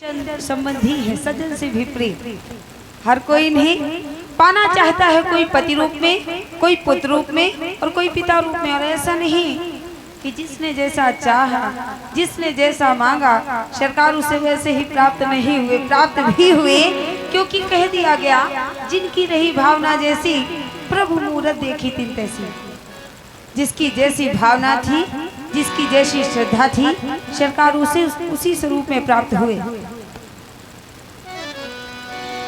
संबंधी है, सजन से भी प्रिय। हर कोई नहीं पाना चाहता है, कोई पति रूप में, कोई पुत्र रूप में और कोई पिता रूप में। और ऐसा नहीं कि जिसने जैसा चाहा, जिसने जैसा मांगा, सरकार उसे वैसे ही प्राप्त नहीं हुए, प्राप्त भी हुए। क्योंकि कह दिया गया, जिनकी रही भावना जैसी प्रभु मूरत देखी तिन तैसी। जिसकी जैसी भावना थी, जिसकी जैसी श्रद्धा थी, सरकार उसे उसी स्वरूप में प्राप्त हुए।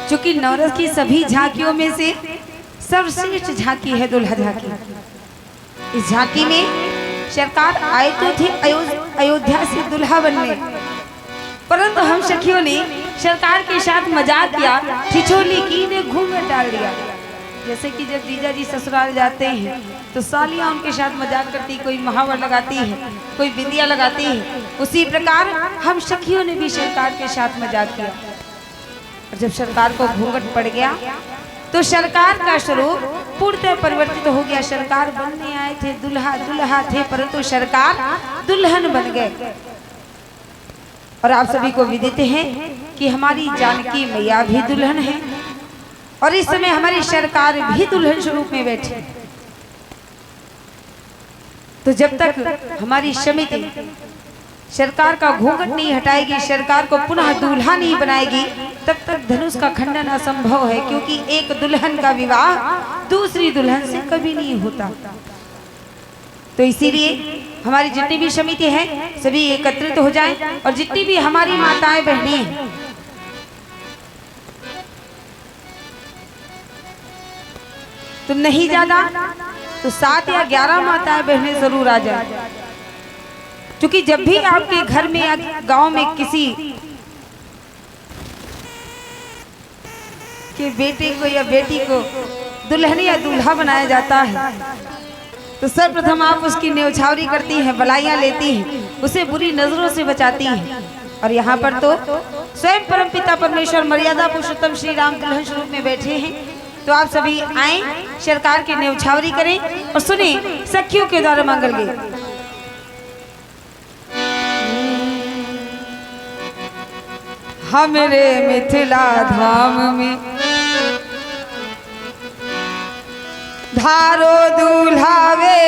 चूंकि नवरस की सभी झांकियों में से सर्वश्रेष्ठ झांकी है दुल्हा झांकी। इस झांकी में सरकार आए तो थे अयोध्या से दुल्हा बनने, परंतु हम सखियों ने सरकार के साथ मजाक किया, ठिठोली की ने घूंघट डाल दिया। जैसे कि जब जीजा जी ससुराल जाते हैं तो सालियां उनके साथ मजाक करती, कोई महावर लगाती है, कोई बिंदिया लगाती है। उसी प्रकार हम सखियों ने भी सरकार के साथ मजाक किया। और जब सरकार को घूंघट पड़ गया तो सरकार का स्वरूप पूर्णतः परिवर्तित हो गया। सरकार बनने आए थे, दुल्हा दुल्हा थे, परंतु सरकार दुल्हन बन गए। और आप सभी को विदित है कि हमारी जानकी मैया भी दुल्हन है और इस समय हमारी सरकार भी दुल्हन स्वरूप में बैठी। तो जब तक हमारी समिति सरकार का घूंघट नहीं हटाएगी, सरकार को पुनः दूल्हा नहीं बनाएगी, तब तक धनुष का खंडन असंभव है। क्योंकि एक दुल्हन का विवाह दूसरी दुल्हन से कभी नहीं होता। तो इसीलिए हमारी जितनी भी समिति है सभी एकत्रित हो जाएं और जितनी भी हमारी माताएं बहनें हैं, तो नहीं ज्यादा तो 7 या 11 माताएं बहनें जरूर आ जाए। क्योंकि जब भी आपके घर में या गांव में किसी के बेटे को या बेटी को दुल्हन या दूल्हा बनाया जाता है तो सर्वप्रथम आप उसकी न्यौछावरी करती हैं, बलाइयां लेती हैं, उसे बुरी नजरों से बचाती हैं। और यहाँ पर तो स्वयं परमपिता परमेश्वर मर्यादा पुरुषोत्तम श्री राम दुल्हन स्वरूप में बैठे हैं। तो आप सभी आए, सरकार की न्यौछावरी करें और सुने सखियों के द्वारा मंगल गीत। हमरे मिथिला धाम में धारो दूल्हावे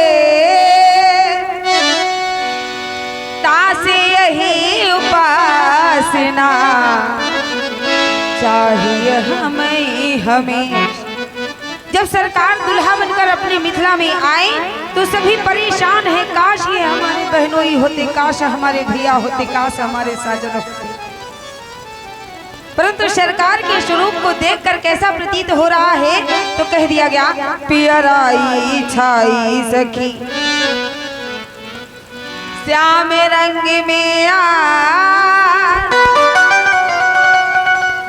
तासे यही उपासना चाहिए हमें। जब सरकार दुल्हा बनकर अपने मिथिला में आए तो सभी परेशान हैं, काश ये हमारे बहनों ही होते, काश हमारे भैया होते, काश हमारे साजन होते। परंतु सरकार के स्वरूप को देखकर कैसा प्रतीत हो रहा है, तो कह दिया गया, पियराई छाई सखी श्याम रंग में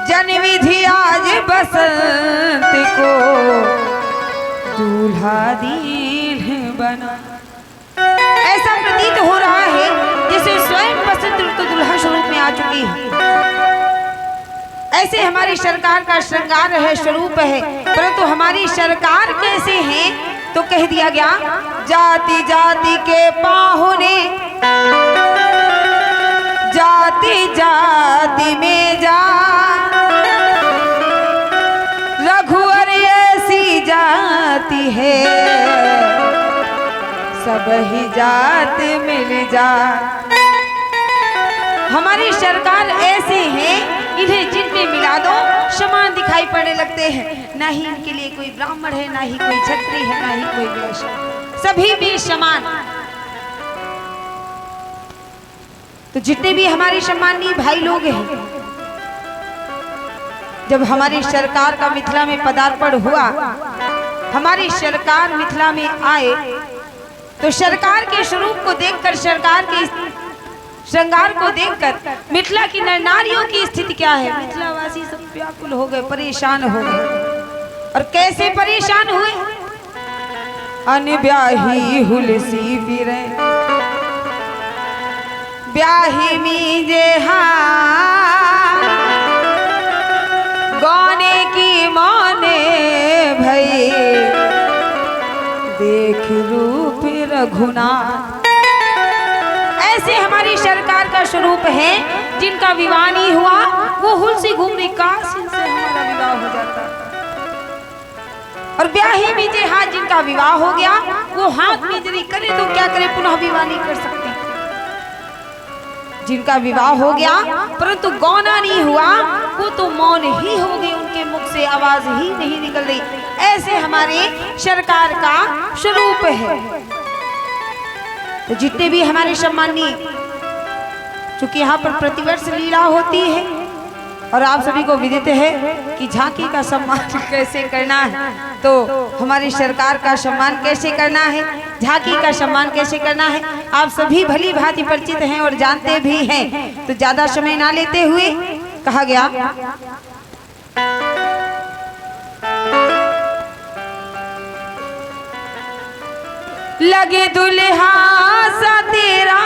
जन विधि आज बसंत को दूल्हा दीन बना। ऐसा प्रतीत हो रहा है जैसे स्वयं बसंत ऋतु दुल्हा स्वरूप में आ चुकी है। ऐसे हमारी सरकार का श्रृंगार है, स्वरूप है। परंतु हमारी सरकार कैसे है, तो कह दिया गया, जाति जाति के पाहुने जाति जाति में जा रघुवर ऐसी जाति है सब ही जात मिल जा। हमारी सरकार ऐसे है, इन्हें जिनमें मिला दो समान दिखाई पड़ने लगते हैं। ना ही इनके लिए कोई ब्राह्मण है, ना ही कोई क्षत्रिय है, ना ही कोई वैश्य, सभी भी समान। तो जितने भी हमारे सम्मानीय भाई लोग हैं, जब हमारी सरकार का मिथिला में पदार्पण हुआ, हमारी सरकार मिथिला में आए, तो सरकार के स्वरूप को देखकर, सरकार के श्रृंगार को देखकर मिथिला की नर नारियों की स्थिति क्या है, मिथिलावासी सब व्याकुल हो गए, परेशान हो गए। और कैसे परेशान हुए, अनब्याही हुलसी फिरे ब्याही मीजे गौने की मौने भई देख रूप रघुनाथ। ऐसे हमारी सरकार का स्वरूप है जिनका विवाह नहीं हुआ वो हुल से घूम रही, काश इनसे हमारा विवाह हो जाता। और ब्याही में जे हाथ जिनका विवाह हो गया वो हाथ में यदि करे तो क्या करे, पुनः विवाह नहीं कर सकते। जिनका विवाह हो गया परंतु गौना नहीं हुआ वो तो मौन ही हो गए, उनके मुख से आवाज ही नहीं निकल रही। ऐसे हमारे सरकार का स्वरूप है। तो जितने भी हमारे सम्माननीय, चूंकि यहाँ पर प्रतिवर्ष लीला होती है और आप सभी को विदित है कि झांकी का सम्मान कैसे करना है, तो हमारी सरकार का सम्मान कैसे करना है, झांकी का सम्मान कैसे करना है, आप सभी भली भांति परिचित हैं और जानते भी हैं। तो ज्यादा समय ना लेते हुए कहा गया, लगे दुल्हा सा तेरा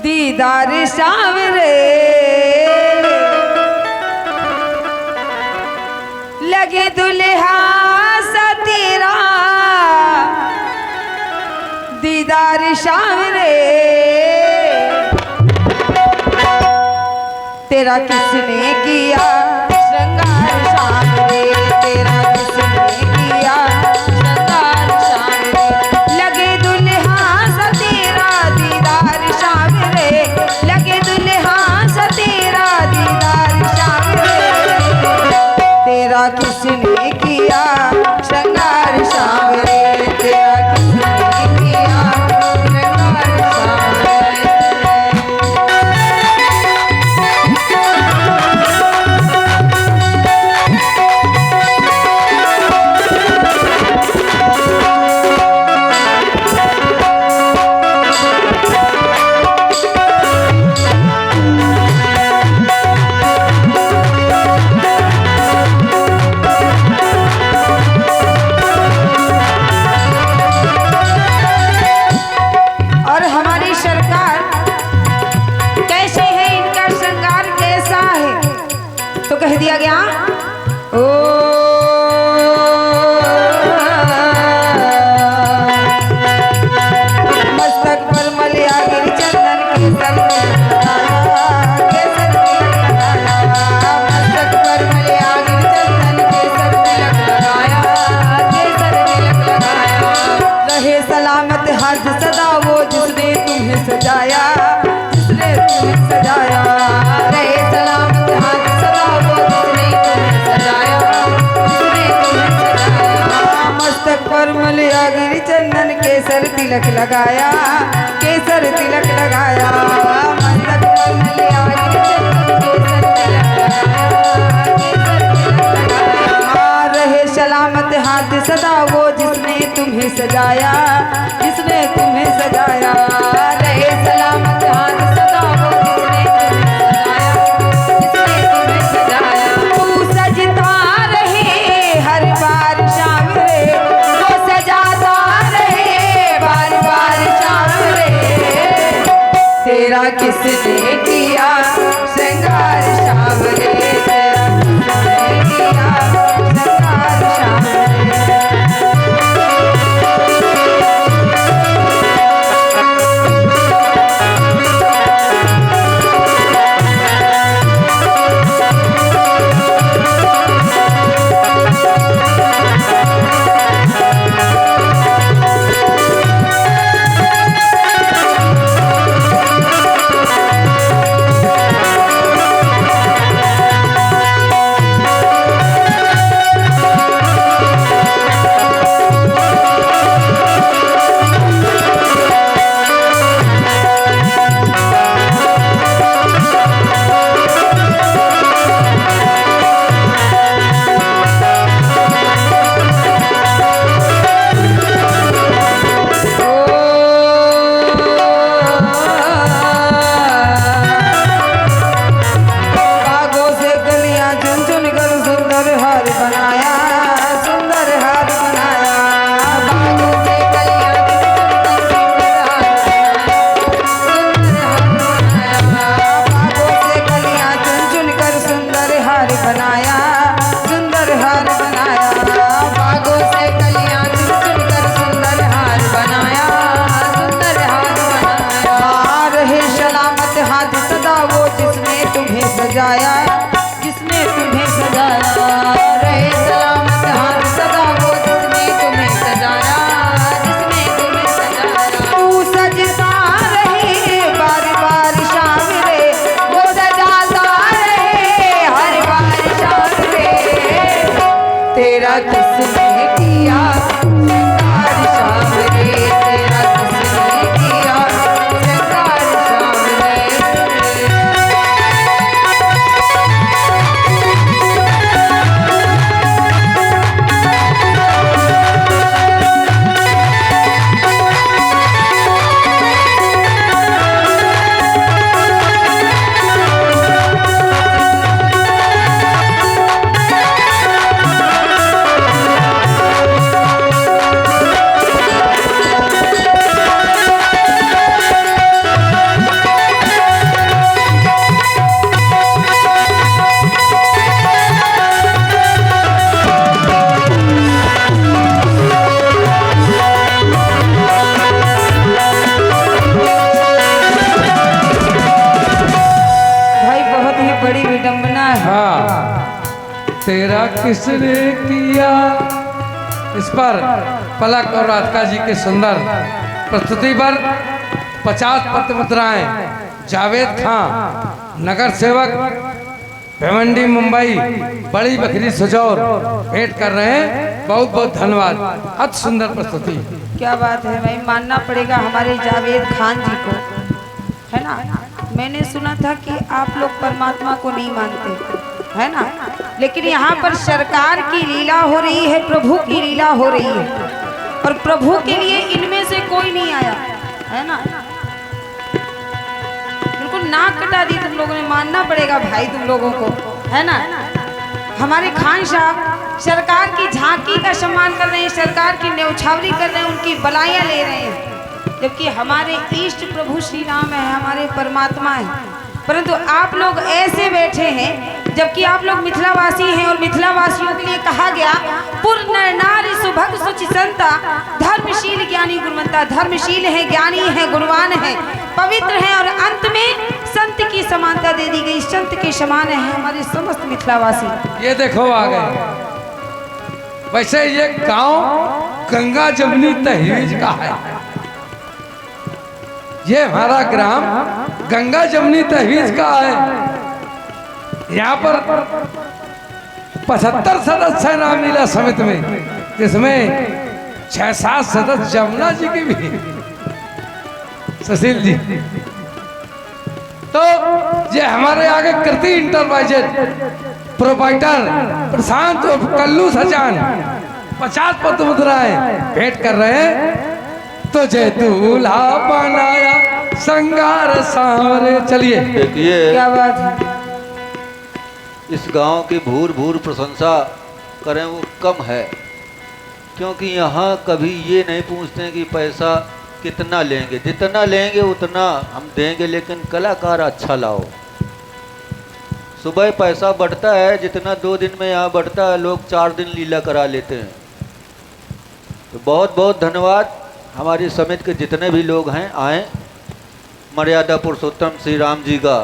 दीदार सावरे, लगे दुल्हा सा तेरा दीदार सावरे, तेरा किसने किया श्रृंगार सावरे, तेरा किसने किया श्रृंगार सावरे, लगे दुल्हा सा तेरा दीदार सावरे, लगे दुल्हा सा तेरा दीदार सावरे, तेरा किसने किया श्रृंगार सावरे, तेरा किसने किया श्रृंगार सावरे। कह दिया गया, ओ मस्तक पर मलिया गिर चंदन केसर केसर तिलक लगाया, मस्तक पर मलिया गिर चंदन केसर तिलक लगाया, केसर तिलक लगाया, रहे सलामत हाथ सदा वो जिसने तुम्हें सजाया, जिसने तुम्हें सजाया, रहे सलामत हाथ सदा वो जिसने तुम्हें सजाया, जिसने तुम्हें सजाया, मस्तक पर मलिया गिर चंदन केसर तिलक लगाया, केसर तिलक लगाया, मस्तक पर मलिया गिर चंदन केसर तिलक लगाया, केसर तिलक लगाया, रहे सलामत हाथ सदा वो जिसने तुम्हें सजाया, जिसने तुम्हें सजाया, रहे सलामत हाथ सदा वो जिसने तुम्हें सजाया, जिसने तुम्हें सजाया, तू सजता रहे हर बार शाम रे, वो सजाता रहे बार बार शाम रे, तेरा किसने किया श्रृंगार शाम रे, तेरा किसने किया श्रृंगार शाम रे। सजाया, जिसने तुम्हें सजाया। रहे सलामत हाथ सदा वो जिसने तुम्हें सजाया, जिसने तुम्हें सजाया। तू सजता रहे बार बार शाम रे, वो सजाता रहे हर बार शाम रे। तेरा किसने किया श्रृंगार शाम रे, तेरा किसने किया श्रृंगार शाम रे। बड़ी विडंबना है। हाँ, तेरा किसने किया। इस पर पलक और राधिका जी के सुंदर प्रस्तुति पर 50 पत्र मुद्राएं जावेद खां नगर सेवक भिवंडी मुंबई बड़ी बकरी सुजौर भेंट कर रहे हैं। बहुत बहुत धन्यवाद। अति सुंदर प्रस्तुति। क्या बात है भाई, मानना पड़ेगा हमारे जावेद खान जी को, है ना। मैंने सुना था कि आप लोग परमात्मा को नहीं मानते, है ना, लेकिन यहाँ पर सरकार की लीला हो रही है, प्रभु की लीला हो रही है, और प्रभु के लिए इनमें से कोई नहीं आया, है ना। बिल्कुल नाक कटा दी तुम लोगों ने, मानना पड़ेगा भाई तुम लोगों को, है ना। हमारे खान साहब सरकार की झांकी का सम्मान कर रहे हैं, सरकार की न्यौछावरी कर रहे हैं, उनकी बलाइयाँ ले रहे हैं, जबकि हमारे इष्ट प्रभु श्री राम है, हमारे परमात्मा है। परंतु आप लोग ऐसे बैठे हैं, जबकि आप लोग मिथिलावासी हैं, और मिथिलावासियों के लिए कहा गया पूर्ण नारी सुभग सुचि संता, धर्मशील ज्ञानी गुणवंता। धर्मशील है, ज्ञानी है, गुणवान है, पवित्र है, और अंत में संत की समानता दे दी गई। संत के समान है हमारे समस्त मिथिलावासी। ये देखो आ गए। वैसे ये गांव गंगा जमुनी तहवीज का है। ये हमारा ग्राम गंगा जमुनी तहवीज का है। यहाँ पर 75 सदस्य है रामलीला समिति में, जिसमें 6-7 सदस्य जमुना जी के भी, सुशील जी। तो ये हमारे आगे कृति इंटरप्राइजेज प्रोपाइटर प्रशांत और कल्लू सजान 50 पत्र मुद्राएं भेंट कर रहे हैं। तुझे दूल्हा बनाया संगार सांवरे। चलिए देखिए, क्या बात है। इस गांव की भूर भूर प्रशंसा करें वो कम है, क्योंकि यहाँ कभी ये नहीं पूछते कि पैसा कितना लेंगे, जितना लेंगे उतना हम देंगे, लेकिन कलाकार अच्छा लाओ। सुबह पैसा बढ़ता है, जितना 2 दिन में यहाँ बढ़ता है, लोग 4 दिन लीला करा लेते हैं। तो बहुत बहुत धन्यवाद। हमारी समिति के जितने भी लोग हैं आए, मर्यादा पुरुषोत्तम श्री राम जी का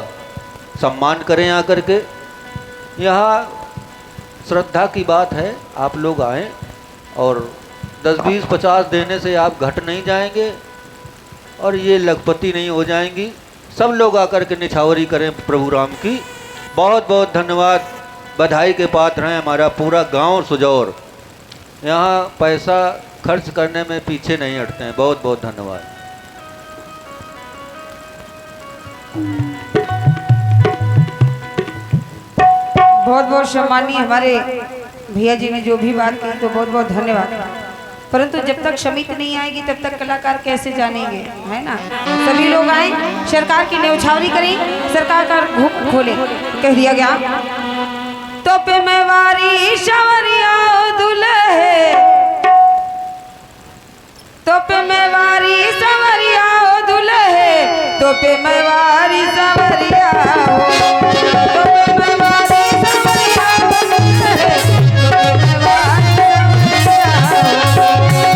सम्मान करें आकर के। यहाँ श्रद्धा की बात है, आप लोग आएँ, और 10, 20, 50 देने से आप घट नहीं जाएंगे, और ये लखपति नहीं हो जाएंगी। सब लोग आकर के निछावरी करें प्रभु राम की। बहुत बहुत धन्यवाद। बधाई के पात्र हैं हमारा पूरा गांव सुजौर। यहाँ पैसा खर्च करने में पीछे नहीं हटते हैं। बहुत बहुत धन्यवाद। बहुत बहुत सम्मानीय हमारे भैया जी ने जो भी बात की, तो बहुत बहुत धन्यवाद। परंतु जब तक समिति नहीं आएगी तब तक कलाकार कैसे जानेंगे, है ना। सभी लोग आए, सरकार की न्यौछावरी करें, सरकार का घुप खोले। कह दिया गया तो पे मैं वारी शवरिया दुल्हे, तो पे मैं वारी सवरिया दुल्हे, तो पे मैं वारी सवरिया, तो पे मैं वारी सवरिया दुल्हे,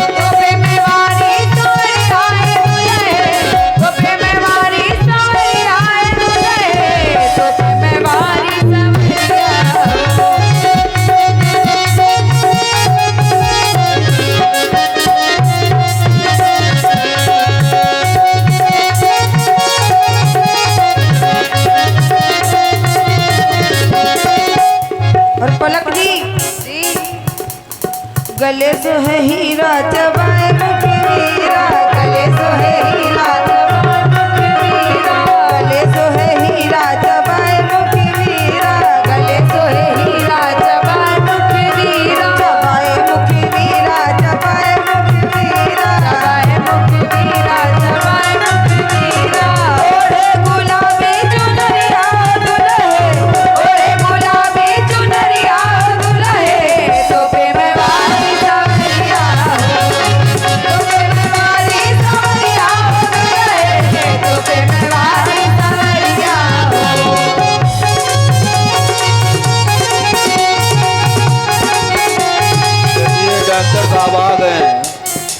तो पे मैं वारी सवरिया दुल्हे, तो पे मैं वारी सवरिया दुल्हे, तो पे मैं वारी गले सो है हीरा चबाए मुख वीरा, गले सो है हीरा चबाए मुख वीरा, गले सो है हीरा चबाए मुख वीरा, गले सो है हीरा चबाए मुख वीरा, चबाए मुख वीरा, चबाए मुख वीरा, चबाए मुख वीरा, चबाए मुख वीरा। ओढ़े गुलाबी चुनरिया दुल्हे, ओढ़े गुलाबी चुनरिया दुल्हे, तोपे में वाली सावरिया हो, तोपे में वाली सावरिया दुल्हे, तोपे में वाली सावरिया हो। ये डॉक्टर साहब आ गए हैं,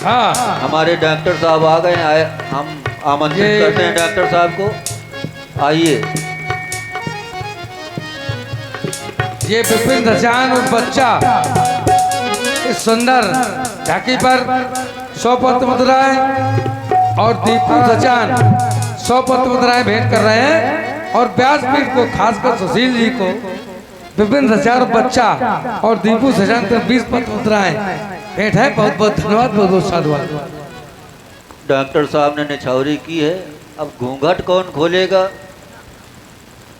हाँ हमारे डॉक्टर साहब आ गए हैं। हम आमंत्रित ये- करते हैं डॉक्टर साहब को, आइए। ये विपिन दचान और बच्चा इस सुंदर झांकी पर 100 पत्र मुद्राएं और दीपू दचान 100 पत्र मुद्राएं भेंट कर रहे हैं। और व्यासपीठ को खासकर सुशील जी को विपिन दचान और बच्चा और दीपू दचान को 20 पत्र मुद्राएं भेंट है। बहुत बहुत धन्यवाद, बहुत बहुत साधुवाद। डॉक्टर साहब ने निछावरी की है, अब घूंघट कौन खोलेगा?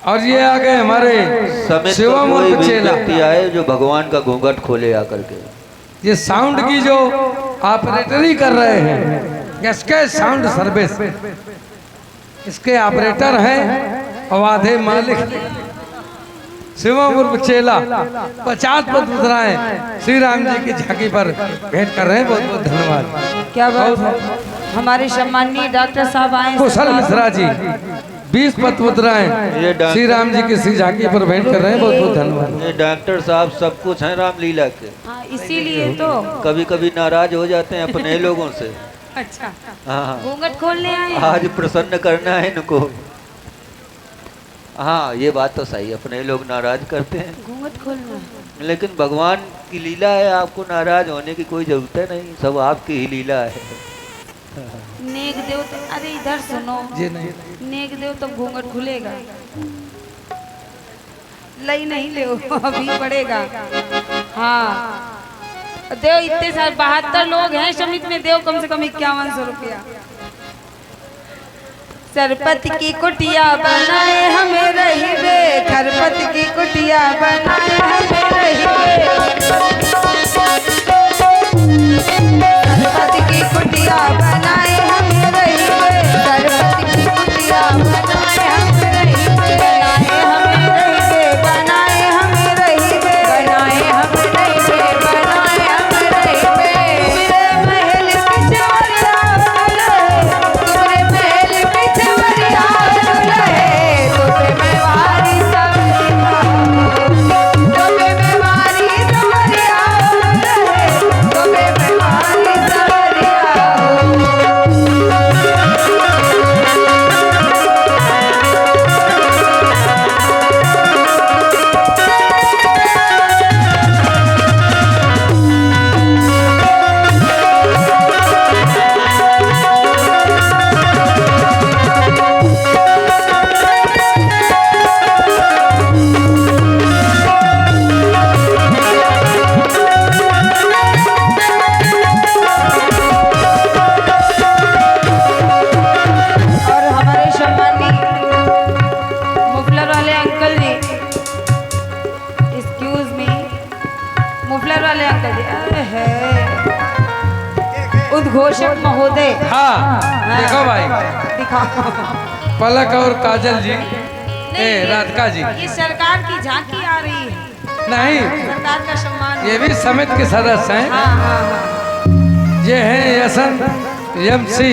और ये आ गए हमारे समित शिवम कोई और भी चेला। व्यक्ति आए जो भगवान का घूंघट खोले आकर के। ये साउंड की जो ऑपरेटरी कर रहे हैं, इसके साउंड सर्विस, इसके ऑपरेटर हैं अवाधे मालिक शिवम उर्फ चेला। 50 पद मुद्राएं श्री राम जी की झांकी पर भेंट कर रहे हैं। बहुत बहुत धन्यवाद। क्या बात है, हमारे सम्माननीय डॉक्टर साहब आए। कुशल मिश्रा जी 20 पद मुद्राएं ये डॉक्टर- श्री राम जी की श्री झांकी पर भेंट कर रहे हैं। बहुत बहुत धन्यवाद। ये डॉक्टर साहब सब कुछ हैं रामलीला के, हाँ, इसीलिए तो। कभी कभी नाराज हो जाते हैं अपने लोगों से। अच्छा, हाँ, घूंघट खोलने आए हैं? आज प्रसन्न करना है इनको। हाँ, ये बात तो सही, अपने लोग नाराज करते हैं, घूंघट खोलना है। लेकिन भगवान की लीला है, आपको नाराज होने की कोई जरूरत है नहीं, सब आपकी ही लीला है। नेक देव तो, अरे इधर सुनो, जी नहीं, नेक देव तो घूंघट खुलेगा, लई नहीं ले अभी पड़ेगा। हाँ, देव इतने सारे 72 लोग हैं समिति में, देव कम से कम 5100 रुपया। सरपत की कुटिया बनाए हमें रहीबे, खरपत की कुटिया बनाए हमें रहीबे, सरपत की कुटिया बनाए हमें रहीबे, सरपत की कुटिया बनाए हमें रहीबे, बनाए हमें रहीबे, बनाए हमें रहीबे, बनाए हमें रहीबे, बनाए हमें रहीबे। मेरे महल की चवरिया दुल्हे, तुम्हारे महल की चवरिया दुल्हे, तोपे में वारी सवरिया हो, तोपे में वारी सवरिया दुल्हे, तोपे में वारी सवरिया हो। और हमारे सम्मानी मुफलर वाले अंकल जी, एक्सक्यूज मी, मुफलर वाले अंकल जी, अरे है उद्घोषक महोदय, हाँ देखो भाई, दिखाओ। पलक और काजल जी, ए राधिका जी, ये सरकार की झांकी आ रही है, नहीं सरकार का सम्मान। ये भी समिति के सदस्य हैं। हाँ हाँ हाँ, ये हैं एमसी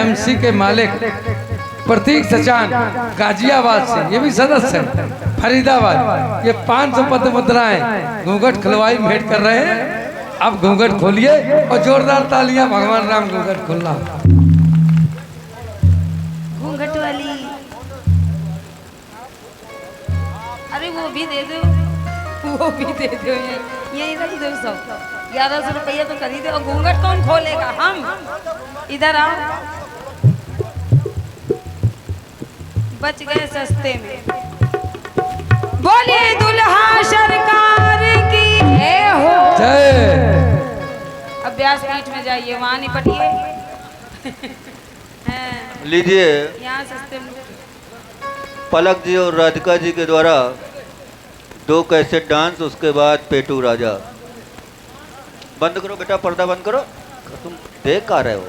एमसी के मालिक प्रतीक सचान गाजियाबाद से, ये भी सदस्य हैं फरीदाबाद। ये 500 पद मुद्राएं घूंघट खुलवाई भेंट कर रहे हैं। अब घूंघट खोलिए और जोरदार तालियां, भगवान राम घूंघट खुलना। घूंघट वाली, अरे वो भी दे दो, वो भी दे दो, यही रख दो सब। 1100 रुपया तो खरीदे, और घूंघट कौन खोलेगा? हम। इधर आओ, बच गए सस्ते में। बोलिए दुल्हा सरकार की, हे जय। अब व्यासपीठ में जाइए, वहाँ निपटिए। हैं, लीजिए यहाँ सस्ते में। पलक जी और राधिका जी के द्वारा 2 कैसेट डांस, उसके बाद पेटू राजा। बंद करो बेटा, पर्दा बंद करो। तुम देख आ रहे हो।